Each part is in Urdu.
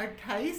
28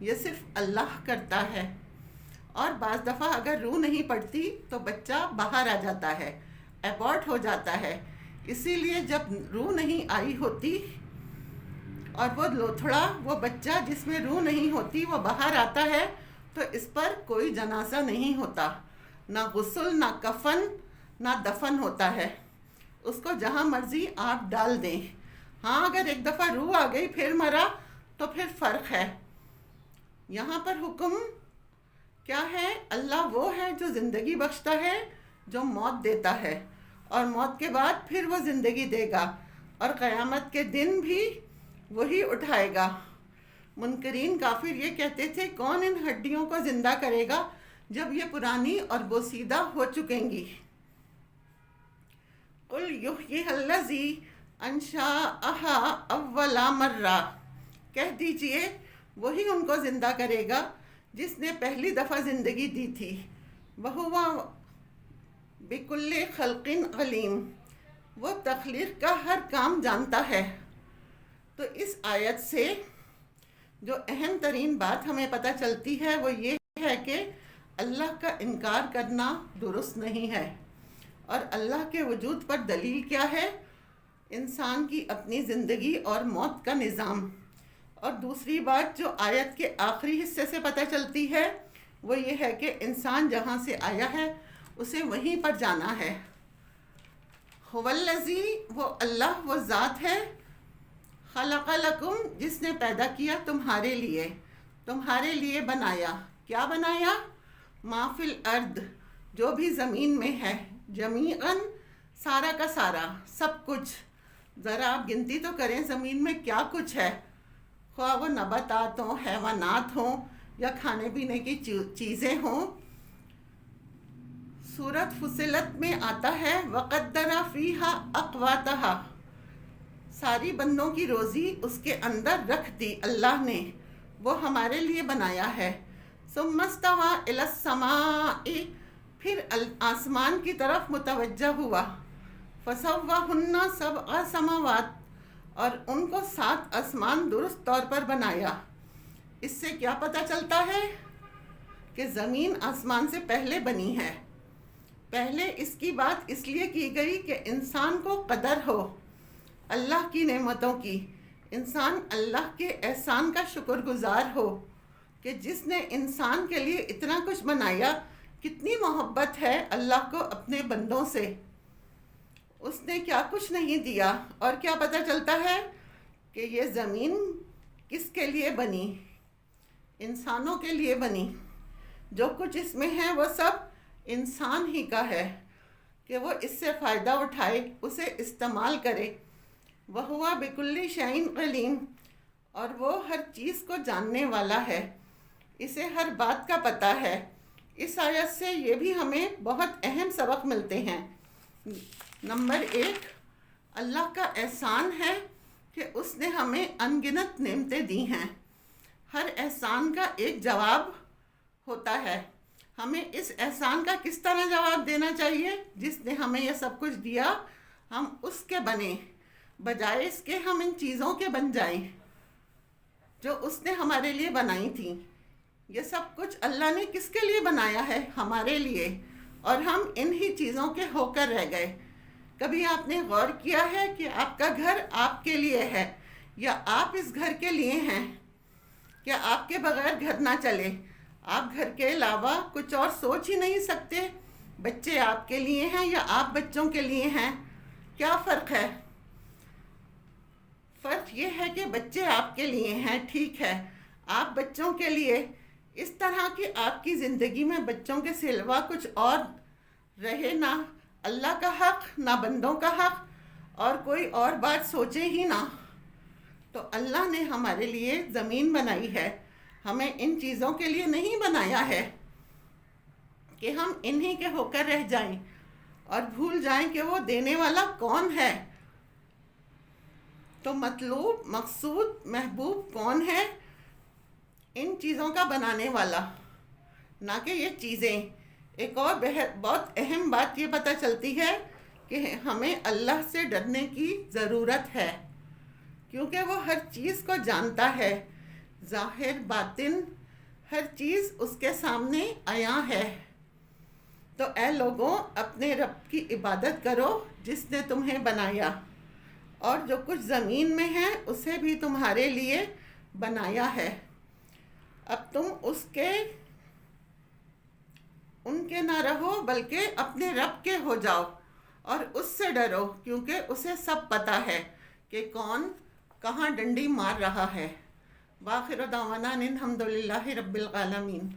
یہ صرف اللہ کرتا ہے. اور بعض دفعہ اگر روح نہیں پڑتی تو بچہ باہر آ جاتا ہے، ایبورٹ ہو جاتا ہے. اسی لیے جب روح نہیں آئی ہوتی اور وہ لوتھڑا، وہ بچہ جس میں روح نہیں ہوتی، وہ باہر آتا ہے تو اس پر کوئی جنازہ نہیں ہوتا، نہ غسل، نہ کفن، نہ دفن ہوتا ہے. اس کو جہاں مرضی آپ ڈال دیں. ہاں اگر ایک دفعہ روح آ گئی پھر مرا تو پھر فرق ہے. یہاں پر حکم کیا ہے؟ اللہ وہ ہے جو زندگی بخشتا ہے، جو موت دیتا ہے، اور موت کے بعد پھر وہ زندگی دے گا، اور قیامت کے دن بھی وہی اٹھائے گا. منکرین کافر یہ کہتے تھے کون ان ہڈیوں کو زندہ کرے گا جب یہ پرانی اور بوسیدہ ہو چکیں گی. قل یحییھا الذی انشأھا اول مرہ، کہہ دیجئے وہی ان کو زندہ کرے گا جس نے پہلی دفعہ زندگی دی تھی. وَهُوَ بِكُلِّ خَلْقٍ عَلِيمٌ، وہ تخلیق کا ہر کام جانتا ہے. تو اس آیت سے جو اہم ترین بات ہمیں پتہ چلتی ہے وہ یہ ہے کہ اللہ کا انکار کرنا درست نہیں ہے. اور اللہ کے وجود پر دلیل کیا ہے؟ انسان کی اپنی زندگی اور موت کا نظام. اور دوسری بات جو آیت کے آخری حصے سے پتہ چلتی ہے وہ یہ ہے کہ انسان جہاں سے آیا ہے اسے وہیں پر جانا ہے. هو الذی، وہ اللہ، وہ ذات ہے، خلق لکم، جس نے پیدا کیا تمہارے لیے بنایا. کیا بنایا؟ ما فی الارض، جو بھی زمین میں ہے، جمیعاً، سارا کا سارا، سب کچھ. ذرا آپ گنتی تو کریں زمین میں کیا کچھ ہے، خواہ وہ نباتات ہوں، حیوانات ہوں، یا کھانے پینے کی چیزیں ہوں. سورۃ فصلت میں آتا ہے وَقَدَّرَ فِيهَا أَقْوَاتَهَا، ساری بندوں کی روزی اس کے اندر رکھ دی اللہ نے، وہ ہمارے لیے بنایا ہے. ثُمَّ اسْتَوَىٰ إِلَى السَّمَاءِ، پھر آسمان کی طرف متوجہ ہوا. فَسَوَّاهُنَّ سَبْعَ سَمَاوَاتٍ، اور ان کو 7 آسمان درست طور پر بنایا. اس سے کیا پتہ چلتا ہے؟ کہ زمین آسمان سے پہلے بنی ہے. پہلے اس کی بات اس لیے کی گئی کہ انسان کو قدر ہو اللہ کی نعمتوں کی، انسان اللہ کے احسان کا شکر گزار ہو کہ جس نے انسان کے لیے اتنا کچھ بنایا. کتنی محبت ہے اللہ کو اپنے بندوں سے، اس نے کیا کچھ نہیں دیا. اور کیا پتہ چلتا ہے کہ یہ زمین کس کے لیے بنی؟ انسانوں کے لیے بنی. جو کچھ اس میں ہے وہ سب انسان ہی کا ہے کہ وہ اس سے فائدہ اٹھائے، اسے استعمال کرے. وَهُوَ بِكُلِّ شَيْءٍ عَلِيمٌ، اور وہ ہر چیز کو جاننے والا ہے، اسے ہر بات کا پتہ ہے. اس آیت سے یہ بھی ہمیں بہت اہم سبق ملتے ہیں. نمبر 1، اللہ کا احسان ہے کہ اس نے ہمیں ان گنت نعمتیں دی ہیں. ہر احسان کا ایک جواب ہوتا ہے. ہمیں اس احسان کا کس طرح جواب دینا چاہیے؟ جس نے ہمیں یہ سب کچھ دیا ہم اس کے بنیں، بجائے اس کے ہم ان چیزوں کے بن جائیں جو اس نے ہمارے لیے بنائی تھیں. یہ سب کچھ اللہ نے کس کے لیے بنایا ہے؟ ہمارے لیے. اور ہم انہی چیزوں کے ہو کر رہ گئے. کبھی آپ نے غور کیا ہے کہ آپ کا گھر آپ کے لیے ہے یا آپ اس گھر کے لیے ہیں؟ کیا آپ کے بغیر گھر نہ چلے؟ آپ گھر کے علاوہ کچھ اور سوچ ہی نہیں سکتے. بچے آپ کے لیے ہیں یا آپ بچوں کے لیے ہیں؟ کیا فرق ہے؟ فرق یہ ہے کہ بچے آپ کے لیے ہیں، ٹھیک ہے، آپ بچوں کے لیے. اس طرح کہ آپ کی زندگی میں بچوں کے سلوا کچھ اور رہے، نہ اللہ کا حق، نہ بندوں کا حق، اور کوئی اور بات سوچے ہی نہ. تو اللہ نے ہمارے لیے زمین بنائی ہے، ہمیں ان چیزوں کے لیے نہیں بنایا ہے کہ ہم انہی کے ہو کر رہ جائیں اور بھول جائیں کہ وہ دینے والا کون ہے. تو مطلوب، مقصود، محبوب کون ہے؟ ان چیزوں کا بنانے والا، نہ کہ یہ چیزیں. ایک اور بہت اہم بات یہ پتہ چلتی ہے کہ ہمیں اللہ سے ڈرنے کی ضرورت ہے، کیونکہ وہ ہر چیز کو جانتا ہے. ظاہر باطن ہر چیز اس کے سامنے عیاں ہے۔ تو اے لوگوں، اپنے رب کی عبادت کرو جس نے تمہیں بنایا، اور جو کچھ زمین میں ہے اسے بھی تمہارے لیے بنایا ہے۔ اب تم ان کے نہ رہو بلکہ اپنے رب کے ہو جاؤ، اور اس سے ڈرو کیونکہ اسے سب پتہ ہے کہ کون کہاں ڈنڈی مار رہا ہے۔ وآخر دعوانا ان الحمد للہ رب العالمین۔